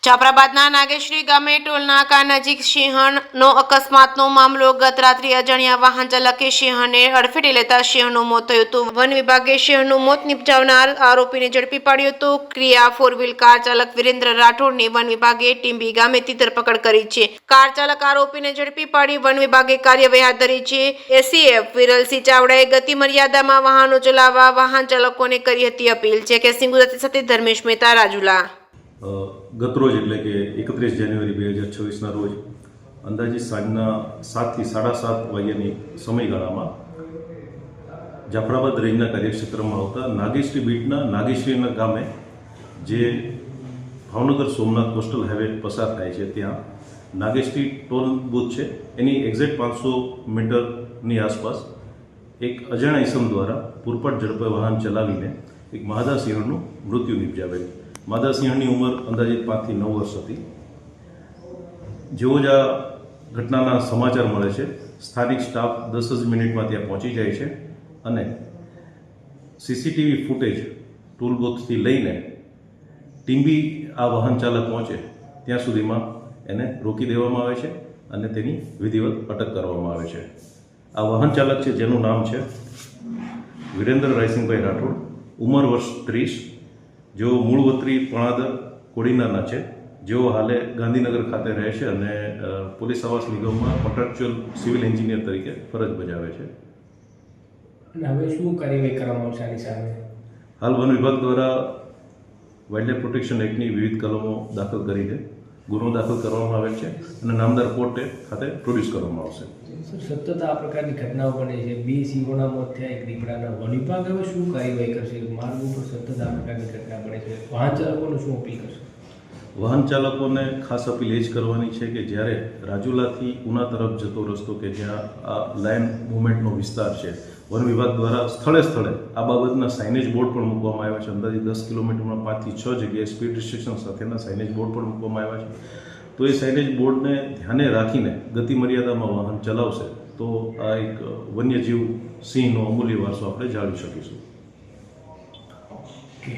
જાફરાબાદના નાગેશ્રી ગામે ટોલનાકા નજીક સિંહણનો અકસ્માતનો મામલો. ગત રાત્રે અજાણ્યા વાહન ચાલકે સિંહણને અડફેટે લેતા સિંહણનું મોત થયું હતું. વન વિભાગે સિંહણનું મોત નિપજાવનાર આરોપીને ઝડપી પાડ્યો હતો. ક્રિયા ફોર વ્હીલ કાર ચાલક વિરેન્દ્ર રાઠોડની વન વિભાગે ટીંબી ગામેથી ધરપકડ કરી છે. કાર ચાલક આરોપીને ઝડપી પાડી વન વિભાગે કાર્યવાહી હાથ ધરી છે. એસીએફ વિરલસિંહ ચાવડાએ ગતિ મર્યાદામાં વાહનો ચલાવવા વાહન ચાલકોને કરી હતી અપીલ. છે કે સિંહ ગુજરાતી સાથે ધર્મેશ મહેતા, રાજુલા. ગતરોજ એટલે કે 31 જાન્યુઆરી 2026ના રોજ અંદાજિત સાંજના 7 થી 7:30 વાગ્યાની સમયગાળામાં જાફરાબાદ રેન્જના કાર્યક્ષેત્રમાં આવતા નાગેશ્રી બીટના નાગેશ્રીના ગામે જે ભાવનગર સોમનાથ કોસ્ટલ હાઈવે પસાર થાય છે ત્યાં નાગેશ્રી ટોલ બૂથ છે એની એક્ઝેક્ટ 500 મીટરની આસપાસ એક અજાણ્યા ઇસમ દ્વારા પૂરપાટ ઝડપે વાહન ચલાવીને એક માદા સિંહણનું મૃત્યુ નિપજાવેલ. માદા સિંહણની ઉંમર અંદાજિત 5 થી 9 વર્ષ હતી. જેવો જ આ ઘટનાના સમાચાર મળે છે સ્થાનિક સ્ટાફ 10 જ મિનિટમાં ત્યાં પહોંચી જાય છે અને સીસીટીવી ફૂટેજ ટૂલ બોક્સથી લઈને ટીંબી આ વાહન ચાલક પહોંચે ત્યાં સુધીમાં એને રોકી દેવામાં આવે છે અને તેની વિધિવત અટક કરવામાં આવે છે. આ વાહન ચાલક છે જેનું નામ છે વિરેન્દ્ર રાયસિંહભાઈ રાઠોડ, ઉંમર વર્ષ 30, જેઓ મૂળ વતની પણાદર કોડીનારના છે, જેઓ હાલે ગાંધીનગર ખાતે રહે છે અને પોલીસ આવાસ નિગમમાં કોન્ટ્રાક્ચ્યુઅલ સિવિલ એન્જિનિયર તરીકે ફરજ બજાવે છે. હવે શું કાર્યવાહી કરવામાં આવશે આની સામે? હાલ વન વિભાગ દ્વારા વાઇલ્ડલાઇફ પ્રોટેક્શન એક્ટની વિવિધ કલમો દાખલ કરીને ગુનો દાખલ કરવામાં આવેલ છે અને નામદાર કોર્ટે ખાતે પ્રોડ્યુસ કરવામાં આવશે. સતત આ પ્રકારની ઘટનાઓ બને છે. 2 સિંહોના મોત થયા, એક દીપડાના. વન વિભાગ હવે શું કાર્યવાહી કરશે? માર્ગ ઉપર સતત આ પ્રકારની ઘટના બને છે, વાહન ચાલકોને શું અપીલ કરશે? વાહન ચાલકોને ખાસ અપીલ એ જ કરવાની છે કે જ્યારે રાજુલાથી ઉના તરફ જતો રસ્તો કે જ્યાં આ લાઇન મૂવમેન્ટનો વિસ્તાર છે, વન વિભાગ દ્વારા સ્થળે સ્થળે આ બાબતના સાઇનેજ બોર્ડ પણ મૂકવામાં આવ્યા છે. અંદાજે 10 કિલોમીટરમાં 5 થી 6 જગ્યાએ સ્પીડ રિસ્ટ્રિક્શન સાથેના સાઇનેજ બોર્ડ પણ મૂકવામાં આવ્યા છે. તો એ સાઇનેજ બોર્ડને ધ્યાને રાખીને ગતિ મર્યાદામાં વાહન ચલાવશે તો આ એક વન્યજીવ સિંહનો અમૂલ્ય વારસો આપણે જાળવી શકીશું. ઓકે.